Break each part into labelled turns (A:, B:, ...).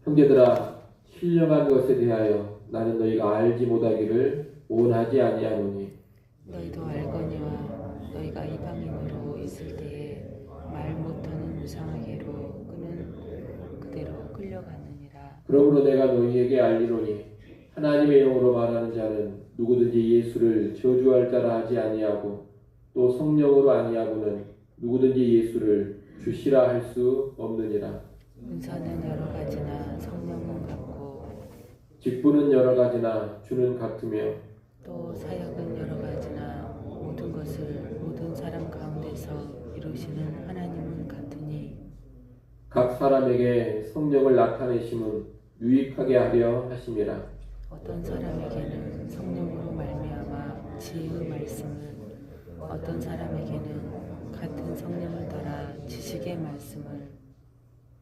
A: 형제들아, 신령한 것에 대하여 나는 너희가 알지 못하기를 원하지 아니하노니.
B: 너희도 알거니와 너희가 이방인으로 있을 때에 말 못하는 무상하게로 그는 그대로 끌려갔느니라.
A: 그러므로 내가 너희에게 알리노니 하나님의 영으로 말하는 자는 누구든지 예수를 저주할 자라 하지 아니하고 또 성령으로 아니하고는 누구든지 예수를 주시라 할 수 없느니라.
B: 은사는 여러 가지나 성령은 같고
A: 직분은 여러 가지나 주는 같으며
B: 또 사역은 여러 가지나 모든 것을 모든 사람 가운데서 이루시는 하나님은 같으니
A: 각 사람에게 성령을 나타내심은 유익하게 하려 하심이라.
B: 어떤 사람에게는 성령으로 말미암아 지혜의 말씀을, 어떤 사람에게는 같은 성령을 따라 지식의 말씀을,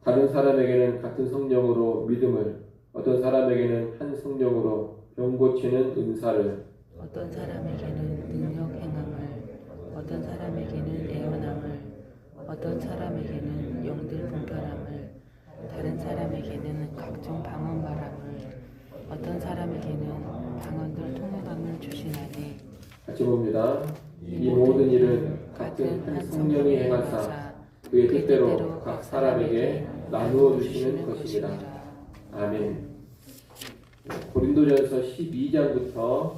A: 다른 사람에게는 같은 성령으로 믿음을, 어떤 사람에게는 한 성령으로 병 고치는 은사를,
B: 어떤 사람에게는 능력 행함을, 어떤 사람에게는 예언함을, 어떤 사람에게는 영들 분별함을, 다른 사람에게는 각종 방언 말함을, 어떤 사람에게는 방언들 통역함을 주시나니.
A: 같이 봅니다. 이 모든 일은 같은 한 성령이 행하사 그의 뜻대로 각 사람에게 나누어 주시는 것이니라. 아멘. 고린도전서 12장부터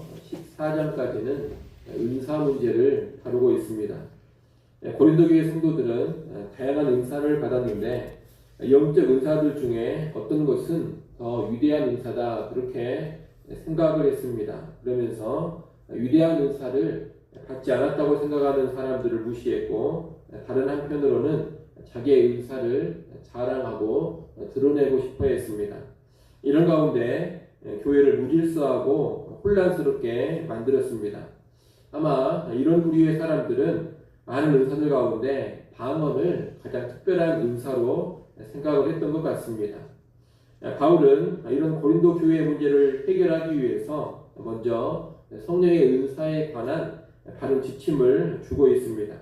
A: 14장까지는 은사 문제를 다루고 있습니다. 고린도 교회 성도들은 다양한 은사를 받았는데 영적 은사들 중에 어떤 것은 더 위대한 은사다 그렇게 생각을 했습니다. 그러면서 위대한 은사를 받지 않았다고 생각하는 사람들을 무시했고, 다른 한편으로는 자기의 은사를 자랑하고 드러내고 싶어 했습니다. 이런 가운데 교회를 무질서하고 혼란스럽게 만들었습니다. 아마 이런 부류의 사람들은 많은 은사들 가운데 방언을 가장 특별한 은사로 생각을 했던 것 같습니다. 바울은 이런 고린도 교회의 문제를 해결하기 위해서 먼저 성령의 은사에 관한 바른 지침을 주고 있습니다.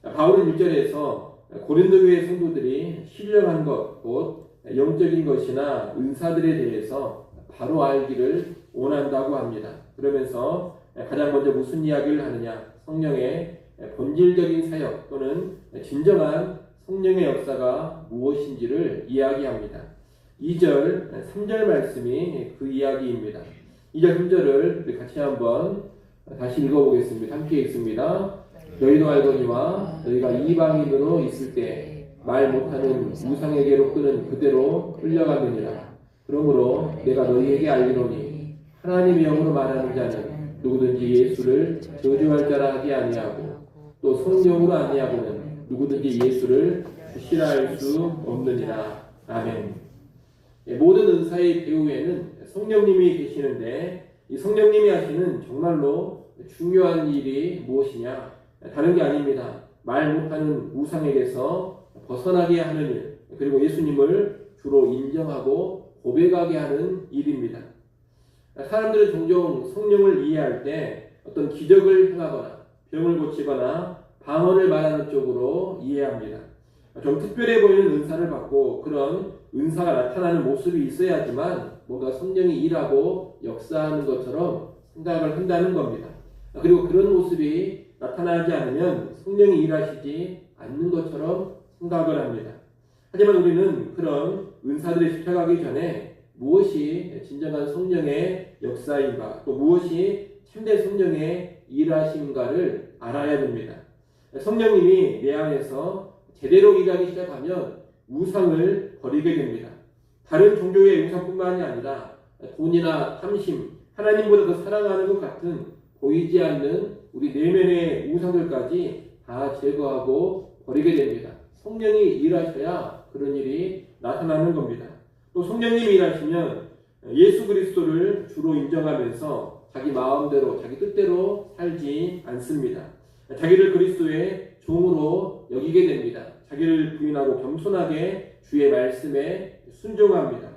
A: 바울은 1절에서 고린도 교회 성도들이 신령한 것, 곧 영적인 것이나 은사들에 대해서 바로 알기를 원한다고 합니다. 그러면서 가장 먼저 무슨 이야기를 하느냐? 성령의 본질적인 사역 또는 진정한 성령의 역사가 무엇인지를 이야기합니다. 2절, 3절 말씀이 그 이야기입니다. 2절, 3절을 같이 한번 다시 읽어보겠습니다. 함께 읽습니다. 너희도 알거니와 너희가 이방인으로 있을 때 말 못하는 우상에게로 끄는 그대로 끌려가느니라. 그러므로 내가 너희에게 알리노니 하나님의 영으로 말하는 자는 누구든지 예수를 저주할 자라 하지 아니하고 또 성령으로 아니하고는 누구든지 예수를 주시라 할 수 없느니라. 아멘. 모든 은사의 배후에는 성령님이 계시는데 이 성령님이 하시는 정말로 중요한 일이 무엇이냐? 다른 게 아닙니다. 말 못하는 우상에게서 벗어나게 하는 일, 그리고 예수님을 주로 인정하고 고백하게 하는 일입니다. 사람들은 종종 성령을 이해할 때 어떤 기적을 행하거나 병을 고치거나 방언을 말하는 쪽으로 이해합니다. 좀 특별해 보이는 은사를 받고 그런 은사가 나타나는 모습이 있어야지만 뭔가 성령이 일하고 역사하는 것처럼 생각을 한다는 겁니다. 그리고 그런 모습이 나타나지 않으면 성령이 일하시지 않는 것처럼 생각을 합니다. 하지만 우리는 그런 은사들에 집착하기 전에 무엇이 진정한 성령의 역사인가, 또 무엇이 참된 성령의 일하심인가를 알아야 됩니다. 성령님이 내 안에서 제대로 일하기 시작하면 우상을 버리게 됩니다. 다른 종교의 우상뿐만이 아니라 돈이나 탐심, 하나님보다 더 사랑하는 것 같은 보이지 않는 우리 내면의 우상들까지 다 제거하고 버리게 됩니다. 성령이 일하셔야 그런 일이 나타나는 겁니다. 또 성령님이 일하시면 예수 그리스도를 주로 인정하면서 자기 마음대로, 자기 뜻대로 살지 않습니다. 자기를 그리스도의 종으로 여기게 됩니다. 자기를 부인하고 겸손하게 주의 말씀에 순종합니다.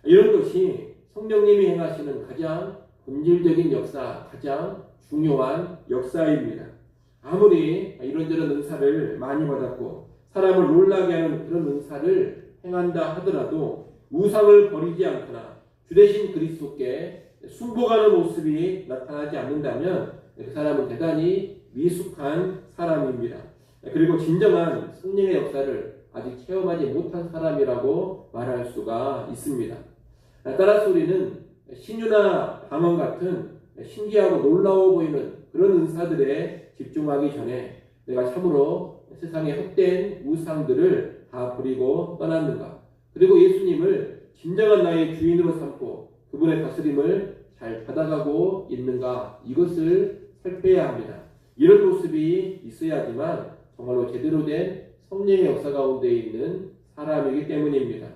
A: 이런 것이 성령님이 행하시는 가장 본질적인 역사, 가장 중요한 역사입니다. 아무리 이런저런 은사를 많이 받았고 사람을 놀라게 하는 그런 은사를 행한다 하더라도 우상을 버리지 않거나 주 대신 그리스도께 순복하는 모습이 나타나지 않는다면 그 사람은 대단히 미숙한 사람입니다. 그리고 진정한 성령의 역사를 아직 체험하지 못한 사람이라고 말할 수가 있습니다. 따라서 우리는 신유나 방언 같은 신기하고 놀라워 보이는 그런 은사들에 집중하기 전에 내가 참으로 세상의 헛된 우상들을 다 버리고 떠났는가, 그리고 예수님을 진정한 나의 주인으로 삼고 그분의 다스림을 잘 받아가고 있는가, 이것을 살펴야 합니다. 이런 모습이 있어야지만 정말로 제대로 된 성령의 역사 가운데 있는 사람이기 때문입니다.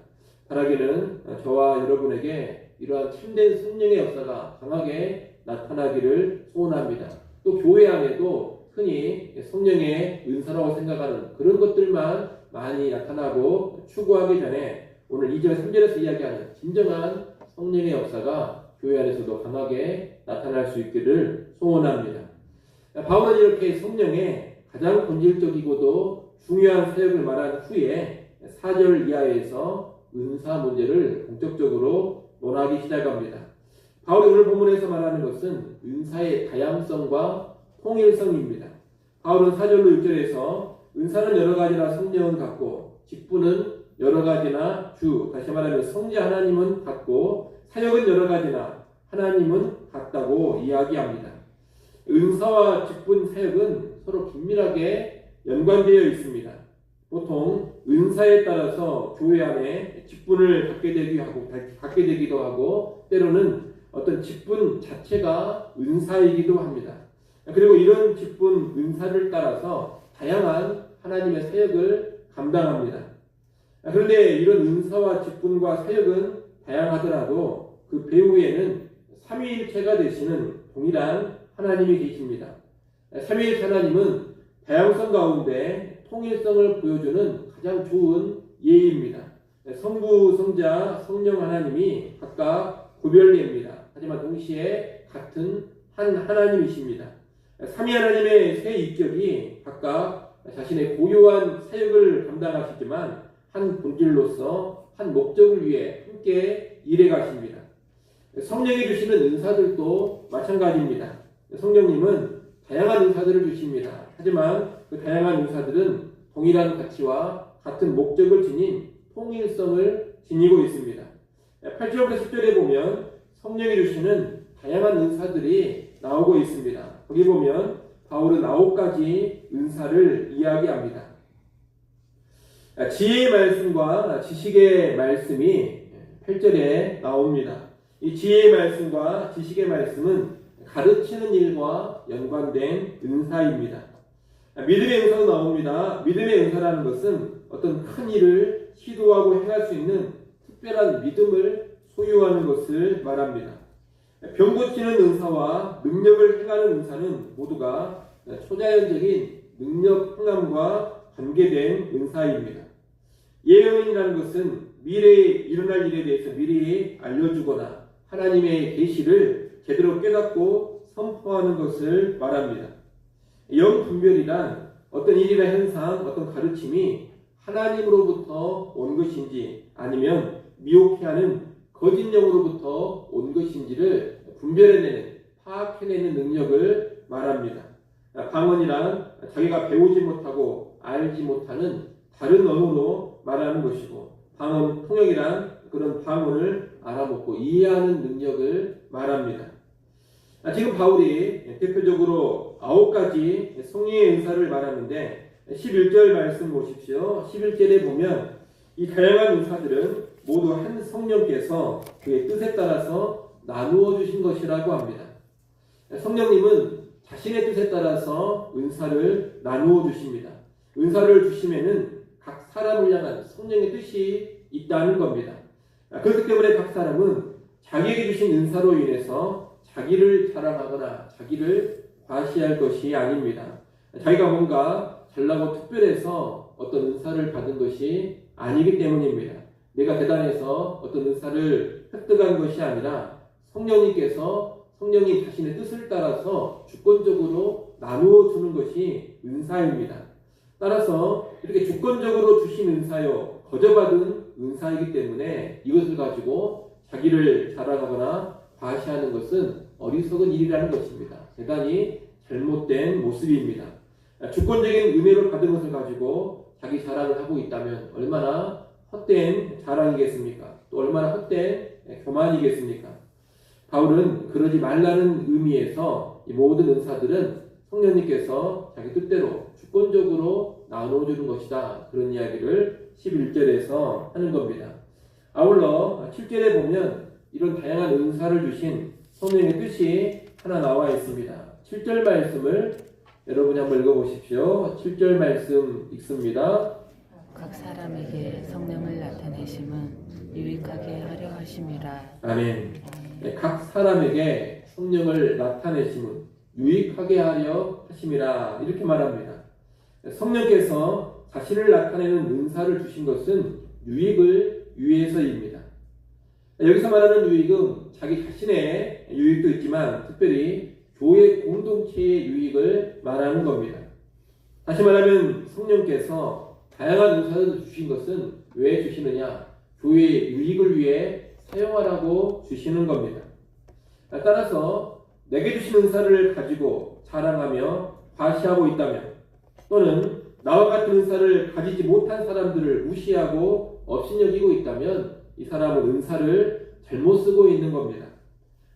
A: 바라기는 저와 여러분에게 이러한 참된 성령의 역사가 강하게 나타나기를 소원합니다. 또 교회 안에도 흔히 성령의 은사라고 생각하는 그런 것들만 많이 나타나고 추구하기 전에 오늘 2절 3절에서 이야기하는 진정한 성령의 역사가 교회 안에서도 강하게 나타날 수 있기를 소원합니다. 바울은 이렇게 성령의 가장 본질적이고도 중요한 사역을 말한 후에 4절 이하에서 은사 문제를 본격적으로 논하기 시작합니다. 바울이 오늘 본문에서 말하는 것은 은사의 다양성과 통일성입니다. 바울은 4절로 6절에서 은사는 여러 가지나 성령은 같고 직분은 여러 가지나 주, 다시 말하면 성자 하나님은 같고 사역은 여러 가지나 하나님은 같다고 이야기합니다. 은사와 직분, 사역은 서로 긴밀하게 연관되어 있습니다. 보통 은사에 따라서 교회 안에 직분을 갖게 되기도 하고 때로는 어떤 직분 자체가 은사이기도 합니다. 그리고 이런 직분, 은사를 따라서 다양한 하나님의 사역을 감당합니다. 그런데 이런 은사와 직분과 사역은 다양하더라도 그 배후에는 삼위일체가 되시는 동일한 하나님이 계십니다. 삼위일체 하나님은 다양성 가운데 통일성을 보여주는 가장 좋은 예입니다. 성부, 성자, 성령 하나님이 각각 구별됩니다. 하지만 동시에 같은 한 하나님이십니다. 삼위 하나님의 세 인격이 각각 자신의 고유한 사역을 감당하시지만 한 본질로서 한 목적을 위해 함께 일해 가십니다. 성령이 주시는 은사들도 마찬가지입니다. 성령님은 다양한 은사들을 주십니다. 하지만 그 다양한 은사들은 동일한 가치와 같은 목적을 지닌 통일성을 지니고 있습니다. 8절부터 10절에 보면 성령이 주시는 다양한 은사들이 나오고 있습니다. 거기 보면 바울은 9가지 은사를 이야기합니다. 지혜의 말씀과 지식의 말씀이 8절에 나옵니다. 이 지혜의 말씀과 지식의 말씀은 가르치는 일과 연관된 은사입니다. 믿음의 은사도 나옵니다. 믿음의 은사라는 것은 어떤 큰 일을 시도하고 행할 수 있는 특별한 믿음을 소유하는 것을 말합니다. 병 고치는 은사와 능력을 행하는 은사는 모두가 초자연적인 능력 행함과 관계된 은사입니다. 예언이라는 것은 미래에 일어날 일에 대해서 미리 알려주거나 하나님의 계시를 제대로 깨닫고 선포하는 것을 말합니다. 영분별이란 어떤 일이나 현상, 어떤 가르침이 하나님으로부터 온 것인지 아니면 미혹해하는 거짓 영으로부터 온 것인지를 분별해내는, 파악해내는 능력을 말합니다. 방언이란 자기가 배우지 못하고 알지 못하는 다른 언어로 말하는 것이고, 방언 통역이란 그런 방언을 알아먹고 이해하는 능력을 말합니다. 지금 바울이 대표적으로 9가지 성령의 은사를 말하는데 11절 말씀 보십시오. 11절에 보면 이 다양한 은사들은 모두 한 성령께서 그의 뜻에 따라서 나누어 주신 것이라고 합니다. 성령님은 자신의 뜻에 따라서 은사를 나누어 주십니다. 은사를 주시면은 각 사람을 향한 성령의 뜻이 있다는 겁니다. 그렇기 때문에 각 사람은 자기에게 주신 은사로 인해서 자기를 자랑하거나 자기를 과시할 것이 아닙니다. 자기가 뭔가 잘나고 특별해서 어떤 은사를 받은 것이 아니기 때문입니다. 내가 대단해서 어떤 은사를 획득한 것이 아니라 성령님께서 성령님 자신의 뜻을 따라서 주권적으로 나누어 주는 것이 은사입니다. 따라서 이렇게 주권적으로 주신 은사요, 거저받은 은사이기 때문에 이것을 가지고 자기를 자랑하거나 과시하는 것은 어리석은 일이라는 것입니다. 대단히 잘못된 모습입니다. 주권적인 은혜로 받은 것을 가지고 자기 자랑을 하고 있다면 얼마나 헛된 자랑이겠습니까? 또 얼마나 헛된 교만이겠습니까? 바울은 그러지 말라는 의미에서 이 모든 은사들은 성령님께서 자기 뜻대로 주권적으로 나눠주는 것이다. 그런 이야기를 11절에서 하는 겁니다. 아울러 7절에 보면 이런 다양한 은사를 주신 성령의 뜻이 하나 나와 있습니다. 7절 말씀을 여러분이 한번 읽어보십시오. 7절 말씀 읽습니다.
B: 각 사람에게 성령을 나타내심은 유익하게 하려 하심이라.
A: 아멘. 각 사람에게 성령을 나타내심은 유익하게 하려 하심이라 이렇게 말합니다. 성령께서 자신을 나타내는 은사를 주신 것은 유익을 위해서입니다. 여기서 말하는 유익은 자기 자신의 유익도 있지만 특별히 교회 공동체의 유익을 말하는 겁니다. 다시 말하면 성령께서 다양한 은사를 주신 것은 왜 주시느냐? 교회의 유익을 위해 사용하라고 주시는 겁니다. 따라서 내게 주신 은사를 가지고 자랑하며 과시하고 있다면 또는 나와 같은 은사를 가지지 못한 사람들을 무시하고 업신여기고 있다면 이 사람은 은사를 잘못 쓰고 있는 겁니다.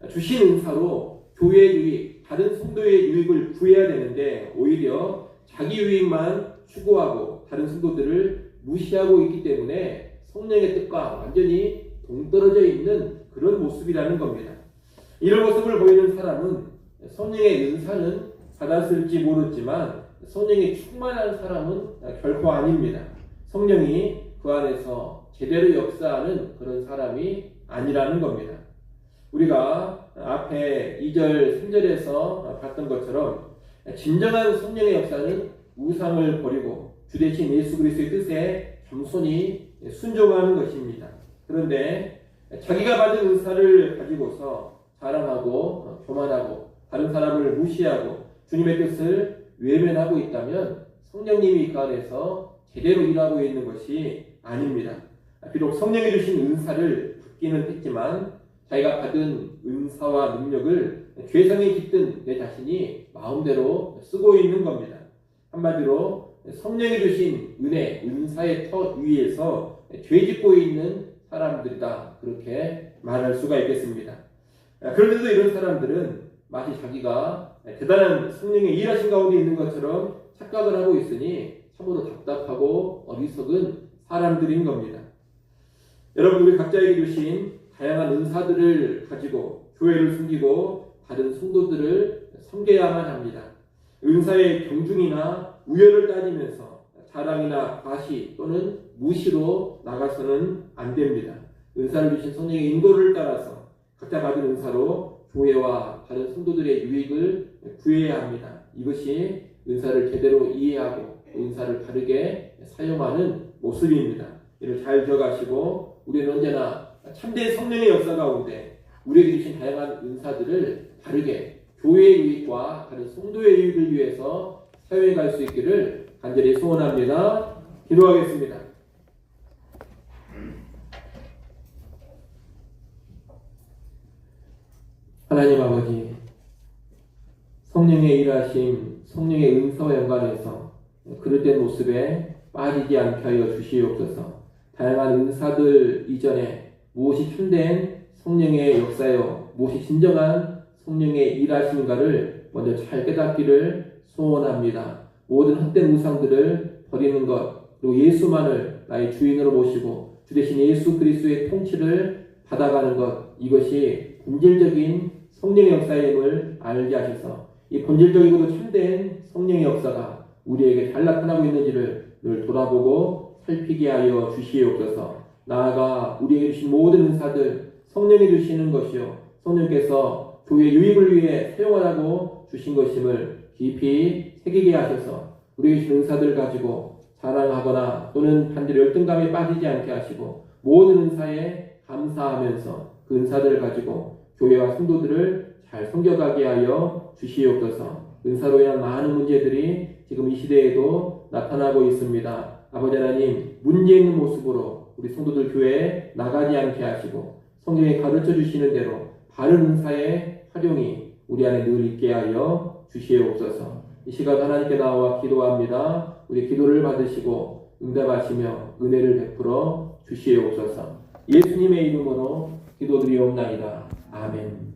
A: 주신 은사로 교회의 유익, 다른 성도의 유익을 구해야 되는데 오히려 자기 유익만 추구하고 다른 성도들을 무시하고 있기 때문에 성령의 뜻과 완전히 동떨어져 있는 그런 모습이라는 겁니다. 이런 모습을 보이는 사람은 성령의 은사는 받았을지 모르지만 성령이 충만한 사람은 결코 아닙니다. 성령이 그 안에서 제대로 역사하는 그런 사람이 아니라는 겁니다. 우리가 앞에 2절, 3절에서 봤던 것처럼 진정한 성령의 역사는 우상을 버리고 주 대신 예수 그리스도의 뜻에 겸손히 순종하는 것입니다. 그런데 자기가 받은 은사를 가지고서 자랑하고 교만하고 다른 사람을 무시하고 주님의 뜻을 외면하고 있다면 성령님이 그 안에서 제대로 일하고 있는 것이 아닙니다. 비록 성령이 주신 은사를 받기는 했지만 자기가 받은 은사와 능력을 죄성이 깃든 내 자신이 마음대로 쓰고 있는 겁니다. 한마디로 성령이 주신 은혜, 은사의 터 위에서 죄짓고 있는 사람들이다. 그렇게 말할 수가 있겠습니다. 그런데도 이런 사람들은 마치 자기가 대단한 성령의 일하신 가운데 있는 것처럼 착각을 하고 있으니 참으로 답답하고 어리석은 사람들인 겁니다. 여러분, 우리 각자에게 주신 다양한 은사들을 가지고 교회를 섬기고 다른 성도들을 섬겨야만 합니다. 은사의 경중이나 우열을 따지면서 자랑이나 과시 또는 무시로 나가서는 안 됩니다. 은사를 주신 성령의 인도를 따라서 각자 받은 은사로 교회와 다른 성도들의 유익을 구해야 합니다. 이것이 은사를 제대로 이해하고 은사를 바르게 사용하는 모습입니다. 이를 잘 기억하시고 우리는 언제나 참된 성령의 역사 가운데 우리에게 주신 다양한 은사들을 바르게 교회의 유익과 다른 성도의 유익을 위해서 사용해 갈 수 있기를 간절히 소원합니다. 기도하겠습니다. 하나님 아버지, 성령의 일하심, 성령의 은사와 연관해서 그릇된 모습에 빠지지 않게 하여 주시옵소서. 다양한 은사들 이전에 무엇이 참된 성령의 역사요, 무엇이 진정한 성령의 일하심인가를 먼저 잘 깨닫기를 소원합니다. 모든 헛된 우상들을 버리는 것, 그리고 예수만을 나의 주인으로 모시고 주 대신 예수 그리스도의 통치를 받아가는 것, 이것이 본질적인 성령의 역사임을 알게 하셔서 이 본질적이고도 참된 성령의 역사가 우리에게 잘 나타나고 있는지를 늘 돌아보고 살피게 하여 주시옵소서. 나아가 우리에게 주신 모든 은사들 성령이 주시는 것이요, 성령께서 교회 유익을 위해 사용하라고 주신 것임을 깊이 새기게 하셔서 우리에게 주신 은사들 가지고 자랑하거나 또는 반대로 열등감에 빠지지 않게 하시고 모든 은사에 감사하면서 그 은사들을 가지고 교회와 성도들을 잘 섬겨가게 하여 주시옵소서. 은사로 인한 많은 문제들이 지금 이 시대에도 나타나고 있습니다. 아버지 하나님, 문제 있는 모습으로 우리 성도들 교회에 나가지 않게 하시고 성경에 가르쳐 주시는 대로 바른 은사의 활용이 우리 안에 늘 있게 하여 주시옵소서. 이 시간 하나님께 나와 기도합니다. 우리 기도를 받으시고 응답하시며 은혜를 베풀어 주시옵소서. 예수님의 이름으로 기도드리옵나이다. 아멘.